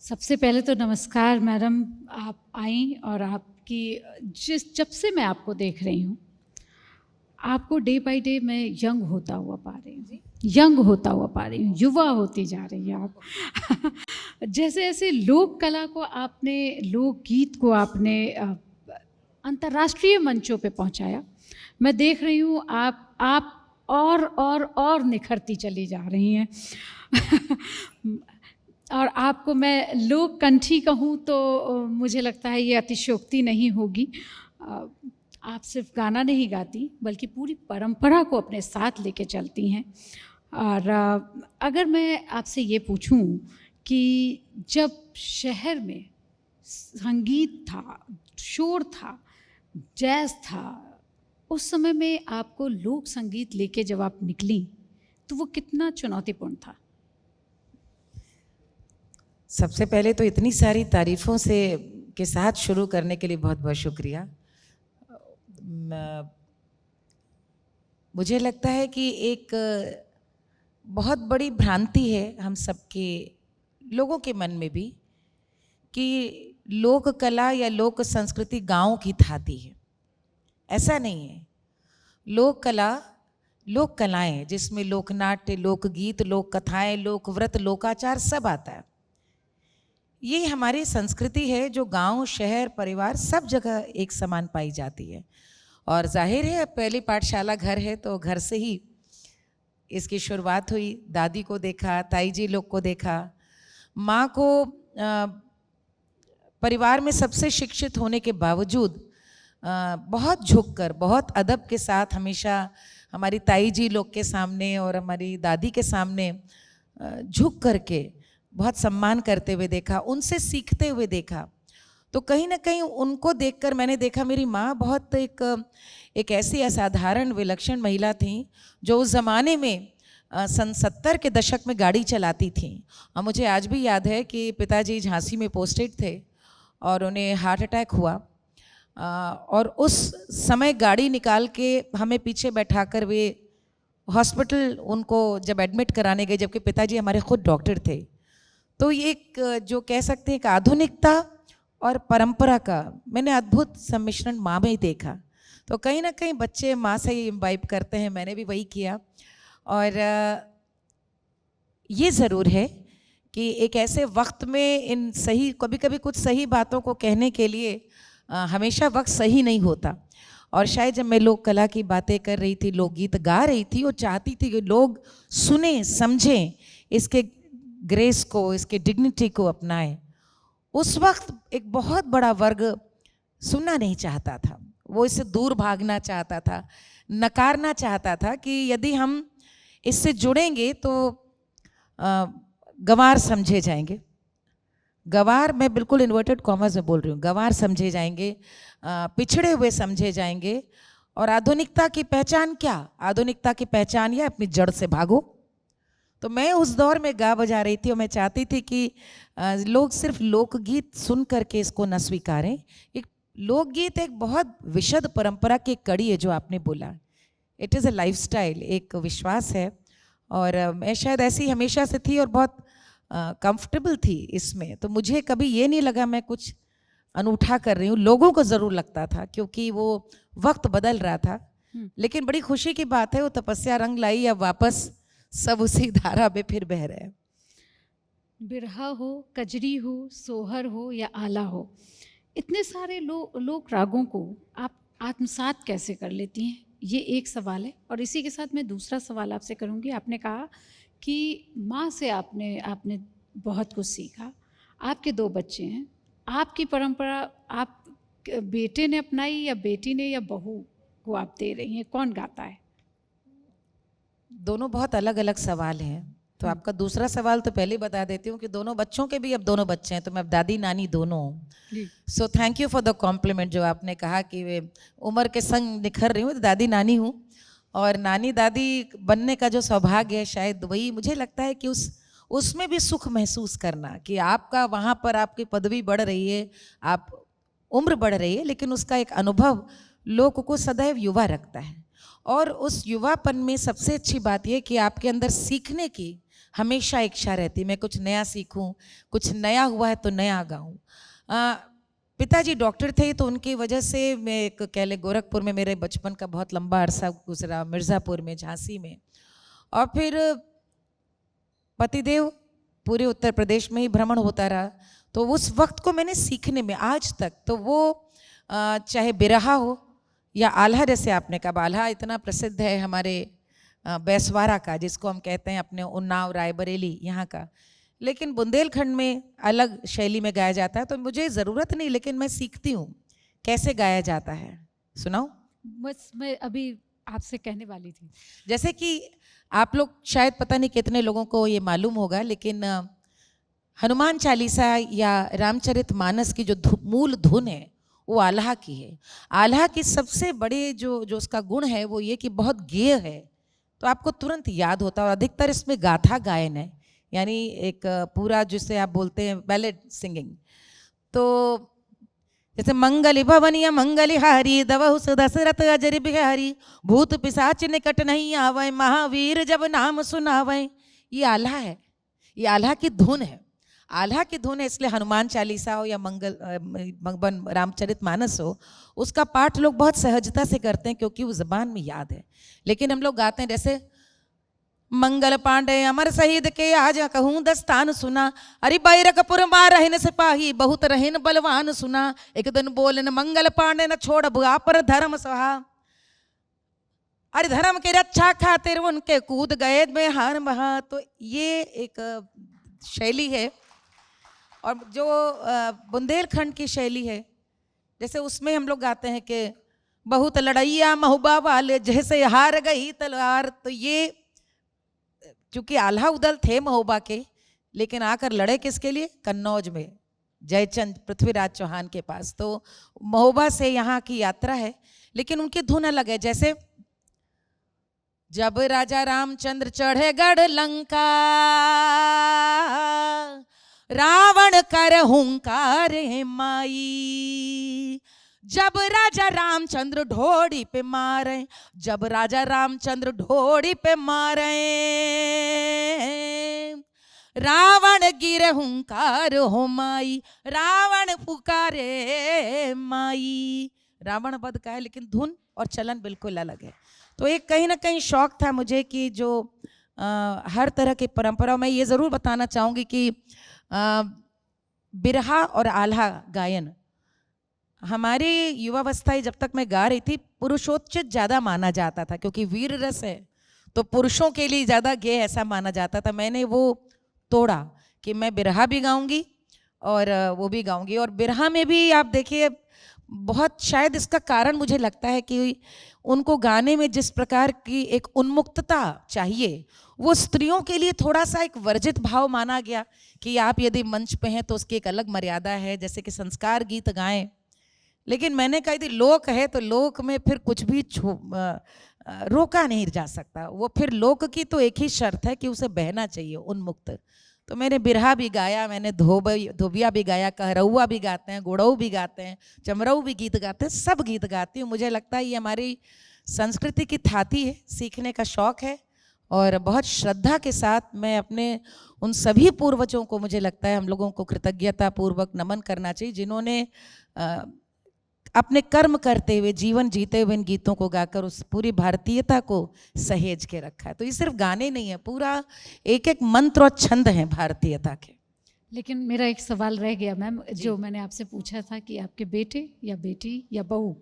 सबसे पहले तो नमस्कार मैडम, आप आई और आपकी जब से मैं आपको देख रही हूँ, आपको डे बाय डे मैं यंग होता हुआ पा रही हूँ, यंग होता हुआ पा रही हूँ, युवा होती जा रही है आप। जैसे जैसे लोक कला को आपने, लोकगीत को आपने अंतर्राष्ट्रीय मंचों पे पहुँचाया, मैं देख रही हूँ आप और निखरती चली जा रही हैं। और आपको मैं लोक कंठी कहूँ तो मुझे लगता है ये अतिशयोक्ति नहीं होगी। आप सिर्फ गाना नहीं गाती बल्कि पूरी परंपरा को अपने साथ लेके चलती हैं। और अगर मैं आपसे ये पूछूं कि जब शहर में संगीत था, शोर था, जैज़ था, उस समय में आपको लोक संगीत लेके जब आप निकली तो वो कितना चुनौतीपूर्ण था? सबसे पहले तो इतनी सारी तारीफ़ों से के साथ शुरू करने के लिए बहुत बहुत शुक्रिया। मुझे लगता है कि एक बहुत बड़ी भ्रांति है हम सबके लोगों के मन में भी कि लोक कला या लोक संस्कृति गाँव की थाती है। ऐसा नहीं है। लोक कला, लोक कलाएँ जिसमें लोकनाट्य, लोकगीत, लोक कथाएँ, लोकव्रत, लोकाचार सब आता है, ये हमारी संस्कृति है जो गांव, शहर, परिवार सब जगह एक समान पाई जाती है। और जाहिर है पहली पाठशाला घर है तो घर से ही इसकी शुरुआत हुई। दादी को देखा, ताई जी लोग को देखा, माँ को परिवार में सबसे शिक्षित होने के बावजूद बहुत झुककर, बहुत अदब के साथ हमेशा हमारी ताई जी लोग के सामने और हमारी दादी के सामने झुक करके बहुत सम्मान करते हुए देखा, उनसे सीखते हुए देखा। तो कहीं ना कहीं उनको देखकर मैंने देखा मेरी माँ बहुत एक ऐसी असाधारण विलक्षण महिला थी जो उस ज़माने में सन 70 के दशक में गाड़ी चलाती थी। और मुझे आज भी याद है कि पिताजी झांसी में पोस्टेड थे और उन्हें हार्ट अटैक हुआ, और उस समय गाड़ी निकाल के हमें पीछे बैठाकर वे हॉस्पिटल उनको जब एडमिट कराने गए, जबकि पिताजी हमारे खुद डॉक्टर थे। तो ये एक जो कह सकते हैं एक आधुनिकता और परंपरा का मैंने अद्भुत सम्मिश्रण माँ में ही देखा। तो कहीं ना कहीं बच्चे माँ से ही इम्बाइब करते हैं, मैंने भी वही किया। और ये ज़रूर है कि एक ऐसे वक्त में इन सही, कभी कभी कुछ सही बातों को कहने के लिए हमेशा वक्त सही नहीं होता। और शायद जब मैं लोक कला की बातें कर रही थी, लोकगीत गा रही थी, और चाहती थी कि लोग सुने, समझें, इसके ग्रेस को, इसके डिग्निटी को अपनाएं, उस वक्त एक बहुत बड़ा वर्ग सुनना नहीं चाहता था। वो इससे दूर भागना चाहता था, नकारना चाहता था कि यदि हम इससे जुड़ेंगे तो गंवार समझे जाएंगे। गंवार, मैं बिल्कुल इन्वर्टेड कॉमर्स में बोल रही हूँ, गंवार समझे जाएंगे, पिछड़े हुए समझे जाएंगे। और आधुनिकता की पहचान क्या? आधुनिकता की पहचान यह अपनी जड़ से भागो। तो मैं उस दौर में गा बजा रही थी और मैं चाहती थी कि लोग सिर्फ लोकगीत सुन करके इसको न स्वीकारें। एक लोकगीत एक बहुत विशद परंपरा की कड़ी है, जो आपने बोला, इट इज़ अ लाइफस्टाइल, एक विश्वास है। और मैं शायद ऐसी हमेशा से थी और बहुत कंफर्टेबल थी इसमें। तो मुझे कभी ये नहीं लगा मैं कुछ अनूठा कर रही हूँ। लोगों को ज़रूर लगता था क्योंकि वो वक्त बदल रहा था। लेकिन बड़ी खुशी की बात है, वो तपस्या रंग लाई, अब वापस सब उसी धारा में फिर बह रहे हैं। बिरहा हो, कजरी हो, सोहर हो या आला हो, इतने सारे लोक रागों को आप आत्मसात कैसे कर लेती हैं, ये एक सवाल है। और इसी के साथ मैं दूसरा सवाल आपसे करूँगी। आपने कहा कि माँ से आपने बहुत कुछ सीखा, आपके 2 बच्चे हैं, आपकी परंपरा आप बेटे ने अपनाई या बेटी ने, या बहू को आप दे रही हैं? कौन गाता है? दोनों बहुत अलग अलग सवाल हैं। तो आपका दूसरा सवाल तो पहले बता देती हूँ कि दोनों बच्चों के भी अब दोनों बच्चे हैं, तो मैं अब दादी नानी दोनों हूँ। So thank you for the compliment, जो आपने कहा कि वे उम्र के संग निखर रही हूँ, तो दादी नानी हूँ। और नानी दादी बनने का जो सौभाग्य है, शायद वही मुझे लगता है कि उसमें भी सुख महसूस करना कि आपका वहाँ पर आपकी पदवी बढ़ रही है, आप उम्र बढ़ रही है, लेकिन उसका एक अनुभव लोग को सदैव युवा रखता है। और उस युवापन में सबसे अच्छी बात यह कि आपके अंदर सीखने की, हमेशा इच्छा रहती मैं कुछ नया सीखूं, कुछ नया हुआ है तो नया गाऊं। पिताजी डॉक्टर थे तो उनकी वजह से मैं एक कह ले गोरखपुर में मेरे बचपन का बहुत लंबा अरसा गुजरा, मिर्ज़ापुर में, झांसी में, और फिर पतिदेव पूरे उत्तर प्रदेश में ही भ्रमण होता रहा। तो उस वक्त को मैंने सीखने में आज तक, तो वो चाहे बिरहा हो या आल्हा, जैसे आपने कहा आल्हा इतना प्रसिद्ध है हमारे बैसवारा का, जिसको हम कहते हैं अपने उन्नाव रायबरेली यहाँ का, लेकिन बुंदेलखंड में अलग शैली में गाया जाता है। तो मुझे ज़रूरत नहीं, लेकिन मैं सीखती हूँ कैसे गाया जाता है। सुनाऊँ? बस मैं अभी आपसे कहने वाली थी। जैसे कि आप लोग शायद पता नहीं कितने लोगों को ये मालूम होगा, लेकिन हनुमान चालीसा या रामचरित मानस की जो मूल धुन है वो आल्हा की है। आल्हा की सबसे बड़े जो उसका गुण है वो ये कि बहुत गेय है, तो आपको तुरंत याद होता है। और अधिकतर इसमें गाथा गायन है, यानी एक पूरा जिसे आप बोलते हैं बैलेड सिंगिंग। तो जैसे मंगल भवनिया मंगल हारी दवहु दशरथ अजर बिहारी, भूत पिशाच निकट नहीं आवे, महावीर जब नाम सुनावे। ये आल्हा है, ये आल्हा की धुन है। आल्हा की धुन है, इसलिए हनुमान चालीसा हो या रामचरित मानस हो, उसका पाठ लोग बहुत सहजता से करते हैं क्योंकि वो जबान में याद है। लेकिन हम लोग गाते हैं जैसे मंगल पांडे अमर शहीद के आज कहूँ दस्तान सुना, अरे बैरकपुर मां रहन सिपाही बहुत रहन बलवान सुना, एक दिन बोलन मंगल पांडे न छोड़ बुआ पर धर्म सहा, अरे धर्म की रक्षा खातिर उनके कूद गए में हार बहा। तो ये एक शैली है। और जो बुंदेलखंड की शैली है, जैसे उसमें हम लोग गाते हैं कि बहुत लड़ैया महुबा वाले जैसे हार गई तलवार। तो ये चूंकि आल्हा उदल थे महोबा के, लेकिन आकर लड़े किसके लिए? कन्नौज में जयचंद पृथ्वीराज चौहान के पास। तो महोबा से यहाँ की यात्रा है, लेकिन उनकी धुन अलग है। जैसे जब राजा रामचंद्र चढ़े गढ़ लंका, रावण कर हुंकार माई, जब राजा रामचंद्र ढोड़ी पे मारे, जब राजा रामचंद्र ढोड़ी पे मारे, रावण गिरे हुंकार हो माई, रावण पुकारे माई। रावण वध का है, लेकिन धुन और चलन बिल्कुल अलग है। तो एक कहीं ना कहीं शौक था मुझे कि जो हर तरह की परंपरा में ये ज़रूर बताना चाहूँगी कि बिरहा और आल्हा गायन हमारी युवावस्था जब तक मैं गा रही थी पुरुषोचित ज़्यादा माना जाता था, क्योंकि वीर रस है तो पुरुषों के लिए ज़्यादा गेय ऐसा माना जाता था। मैंने वो तोड़ा कि मैं बिरहा भी गाऊंगी और वो भी गाऊंगी। और बिरहा में भी आप देखिए बहुत, शायद इसका कारण मुझे लगता है कि उनको गाने में जिस प्रकार की एक उन्मुक्तता चाहिए, वो स्त्रियों के लिए थोड़ा सा एक वर्जित भाव माना गया कि आप यदि मंच पे हैं तो उसकी एक अलग मर्यादा है, जैसे कि संस्कार गीत गाएं। लेकिन मैंने कहा यदि लोक है तो लोक में फिर कुछ भी रोका नहीं जा सकता। वो फिर लोक की तो एक ही शर्त है कि उसे बहना चाहिए उन्मुक्त। तो मैंने बिरहा भी गाया, मैंने धोबिया भी गाया, कहरौआ भी गाते हैं, गुड़ऊ भी गाते हैं, चमरऊ भी गीत गाते हैं, सब गीत गाती हूँ। मुझे लगता है ये हमारी संस्कृति की थाती है, सीखने का शौक़ है। और बहुत श्रद्धा के साथ मैं अपने उन सभी पूर्वजों को, मुझे लगता है हम लोगों को कृतज्ञता पूर्वक नमन करना चाहिए जिन्होंने अपने कर्म करते हुए, जीवन जीते हुए इन गीतों को गाकर उस पूरी भारतीयता को सहेज के रखा है। तो ये सिर्फ गाने नहीं है, पूरा एक एक मंत्र और छंद है भारतीयता के। लेकिन मेरा एक सवाल रह गया मैम, जो मैंने आपसे पूछा था कि आपके बेटे या बेटी या बहू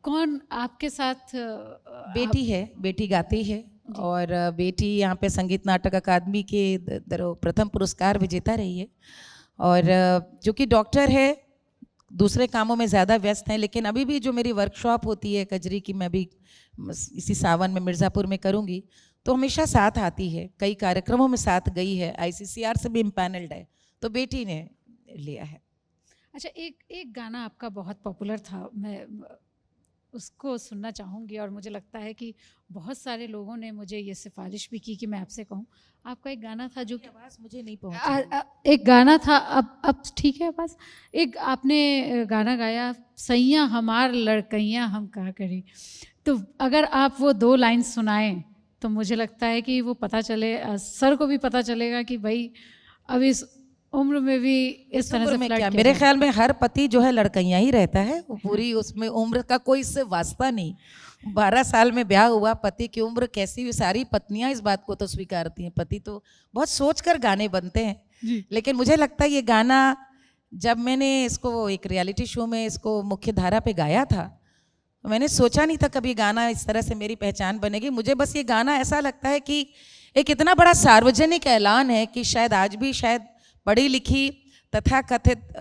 कौन आपके साथ? बेटी है, बेटी गाती है और बेटी यहाँ पे संगीत नाटक अकादमी के प्रथम पुरस्कार विजेता रही है। और जो कि डॉक्टर है, दूसरे कामों में ज़्यादा व्यस्त हैं, लेकिन अभी भी जो मेरी वर्कशॉप होती है कजरी की, मैं भी इसी सावन में मिर्ज़ापुर में करूँगी, तो हमेशा साथ आती है, कई कार्यक्रमों में साथ गई है, ICCR से भी इम्पैनल्ड है, तो बेटी ने लिया है। अच्छा, एक गाना आपका बहुत पॉपुलर था, मैं उसको सुनना चाहूँगी और मुझे लगता है कि बहुत सारे लोगों ने मुझे ये सिफारिश भी की कि मैं आपसे कहूँ। आपका एक गाना था जो कि आवाज़ मुझे नहीं पहुँची, एक गाना था, अब ठीक है आवाज़। एक आपने गाना गाया, सैया हमार लड़कैया हम क्या करें। तो अगर आप वो 2 लाइन सुनाएं तो मुझे लगता है कि वो पता चले, सर को भी पता चलेगा कि भाई अब इस उम्र में भी इस तरह उम्र से में फ्लर्ट क्या, किया मेरे जाए। ख्याल में हर पति जो है लड़कइयां ही रहता है, वो पूरी उसमें उम्र का कोई इससे वास्ता नहीं। 12 साल में ब्याह हुआ, पति की उम्र कैसी हुई, सारी पत्नियां इस बात को तो स्वीकारती हैं। पति तो बहुत सोचकर गाने बनते हैं। जी। लेकिन मुझे लगता है ये गाना, जब मैंने इसको एक रियलिटी शो में इसको मुख्य धारा पे गाया था, तो मैंने सोचा नहीं था कभी गाना इस तरह से मेरी पहचान बनेगी। मुझे बस ये गाना ऐसा लगता है कि एक इतना बड़ा सार्वजनिक ऐलान है कि शायद आज भी शायद पढ़ी लिखी तथा कथित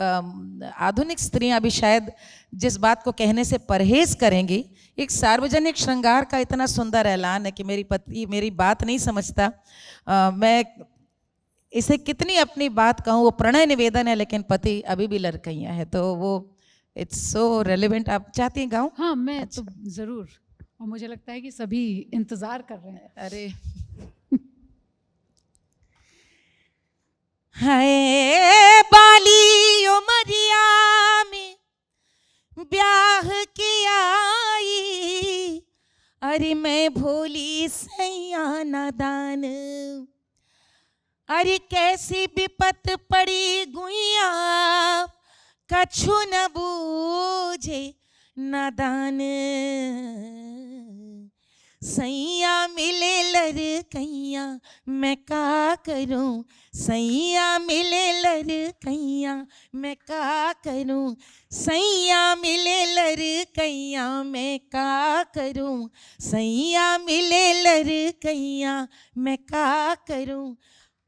आधुनिक स्त्रियां भी शायद जिस बात को कहने से परहेज करेंगी, एक सार्वजनिक श्रृंगार का इतना सुंदर ऐलान है कि मेरी पति मेरी बात नहीं समझता। मैं इसे कितनी अपनी बात कहूँ, वो प्रणय निवेदन है, लेकिन पति अभी भी लड़कइयां है, तो वो इट्स सो रेलिवेंट। आप चाहती हैं गाऊं? हाँ, मैं तो ज़रूर, और मुझे लगता है कि सभी इंतज़ार कर रहे हैं। अरे हाय बाली उमरिया में ब्याह किया आई, अरे मैं भोली सैया नादान, अरे कैसी विपत पड़ी गुइया कछु न बूझे नादान, सैया मिले लड़कैया मैं का करूं, सैया मिले लड़कैया मैं का करूं, सैया मिले लड़कैया मैं का करूं, सैया मिले लड़कैया मैं का करूं,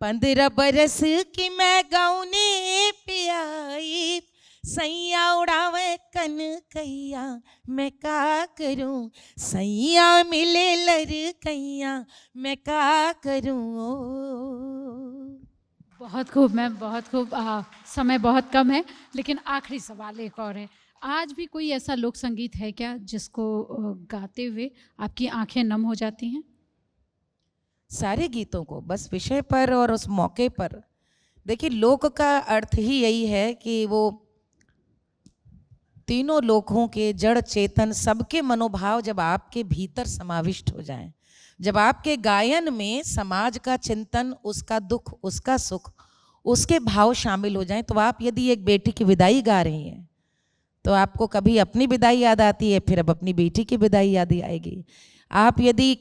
15 बरस की मैं गौने पे आई, सैया उड़ावे कनकैया मैं का करूं, सैया मिले लड़कैया मैं का करूं। बहुत खूब मैम, बहुत खूब। समय बहुत कम है, लेकिन आखिरी सवाल एक और है। आज भी कोई ऐसा लोक संगीत है क्या जिसको गाते हुए आपकी आंखें नम हो जाती हैं? सारे गीतों को, बस विषय पर और उस मौके पर। देखिए, लोक का अर्थ ही यही है कि वो तीनों लोकों के जड़ चेतन सबके मनोभाव जब आपके भीतर समाविष्ट हो जाएं, जब आपके गायन में समाज का चिंतन, उसका दुख, उसका सुख, उसके भाव शामिल हो जाएं, तो आप यदि एक बेटी की विदाई गा रही हैं तो आपको कभी अपनी विदाई याद आती है, फिर अब अपनी बेटी की विदाई याद आएगी। आप यदि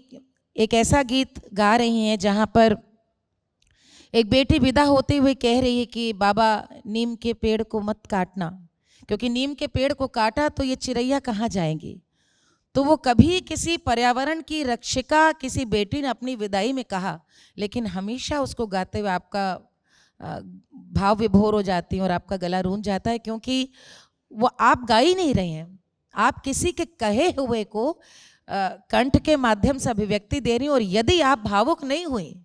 एक ऐसा गीत गा रही हैं जहाँ पर एक बेटी विदा होते हुए कह रही है कि बाबा नीम के पेड़ को मत काटना, क्योंकि नीम के पेड़ को काटा तो ये चिड़ैया कहाँ जाएंगी, तो वो कभी किसी पर्यावरण की रक्षिका किसी बेटी ने अपनी विदाई में कहा, लेकिन हमेशा उसको गाते हुए आपका भाव विभोर हो जाती है और आपका गला रूंझ जाता है, क्योंकि वो आप गा ही नहीं रहे हैं, आप किसी के कहे हुए को कंठ के माध्यम से अभिव्यक्ति दे रही हैं। और यदि आप भावुक नहीं हुई,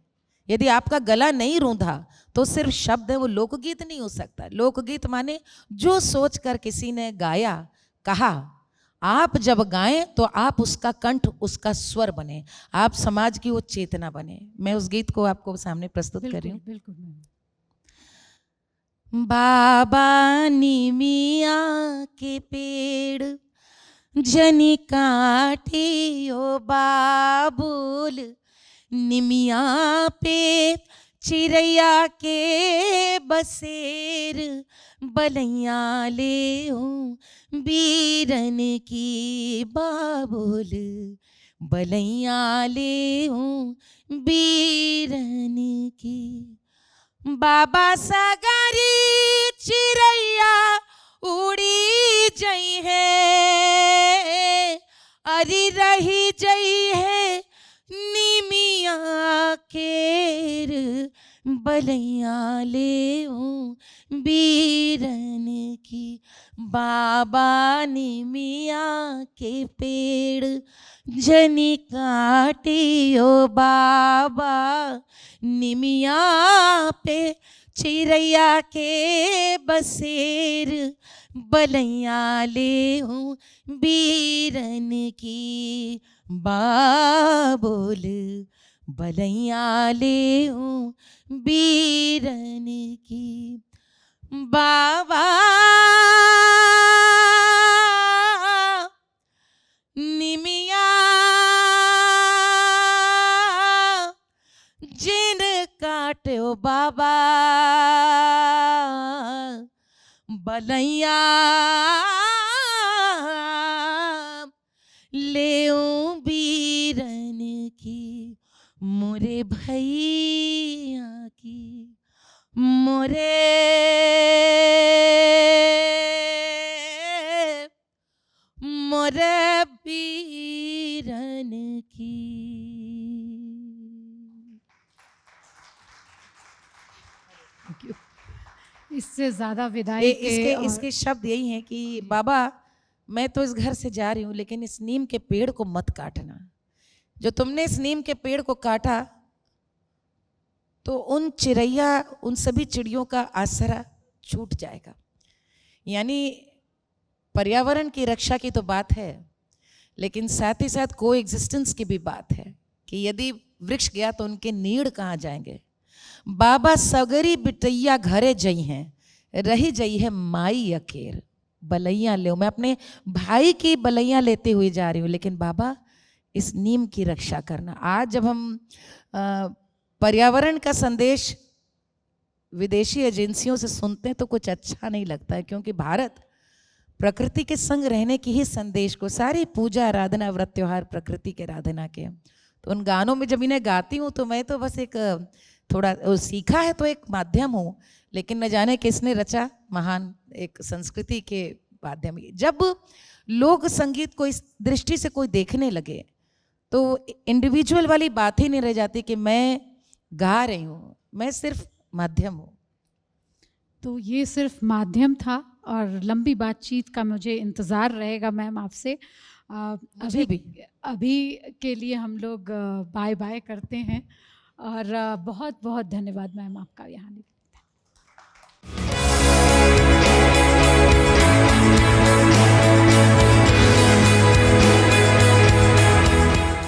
यदि आपका गला नहीं रूंधा, तो सिर्फ शब्द है, वो लोकगीत नहीं हो सकता। लोकगीत माने जो सोच कर किसी ने गाया, कहा, आप जब गाएं तो आप उसका कंठ, उसका स्वर बने, आप समाज की वो चेतना बने। मैं उस गीत को आपको सामने प्रस्तुत कर रही हूँ। बिल्कुल मैम। बाबा निमिया के पेड़ जनी काटे ओ बाबुल, निमिया पे चिड़ैया के बसेर, बलैया ले हूँ बीरन की बाबुल, बलैया ले हूँ बीरन की। बाबा सागरी चिड़ैया उड़ी जई है, अरे रही जई है निमिया केर, बलैया ले हूँ बीरन की। बाबा निमिया के पेड़ जनी काटी ओ बाबा, निमिया पे चिड़ैया के बसेर, बलैया ले हूँ बीरन की बाबुल, बलैया ले हूँ बीरन की। बाबा निमिया बाबा बलैया ले बीरन की, मोरे भैया की, मोरे बीरन की। इससे ज़्यादा विदाई इसके और इसके शब्द यही हैं कि बाबा मैं तो इस घर से जा रही हूँ, लेकिन इस नीम के पेड़ को मत काटना। जो तुमने इस नीम के पेड़ को काटा तो उन सभी चिड़ियों का आसरा छूट जाएगा। यानी पर्यावरण की रक्षा की तो बात है, लेकिन साथ ही साथ को एग्जिस्टेंस की भी बात है कि यदि वृक्ष गया तो उनके नीड़ कहाँ जाएंगे। बाबा सगरी बिटैया घरे जई हैं, रही जई है माई अकेर, बलैया ले। मैं अपने भाई की बलैया लेते हुए जा रही हूँ, लेकिन बाबा इस नीम की रक्षा करना। आज जब हम पर्यावरण का संदेश विदेशी एजेंसियों से सुनते हैं तो कुछ अच्छा नहीं लगता है, क्योंकि भारत प्रकृति के संग रहने की ही संदेश को, सारी पूजा आराधना व्रत त्योहार प्रकृति के आराधना के, तो उन गानों में जब इन्हें गाती हूँ तो मैं तो बस एक थोड़ा सीखा है तो एक माध्यम हूँ, लेकिन न जाने किसने रचा महान एक संस्कृति के माध्यम। जब लोक संगीत को इस दृष्टि से कोई देखने लगे तो इंडिविजुअल वाली बात ही नहीं रह जाती कि मैं गा रही हूँ, मैं सिर्फ माध्यम हूँ। तो ये सिर्फ माध्यम था और लंबी बातचीत का मुझे इंतज़ार रहेगा मैम आपसे। अभी के लिए हम लोग बाय बाय करते हैं और बहुत बहुत धन्यवाद मैम आपका यहाँ आने के लिए।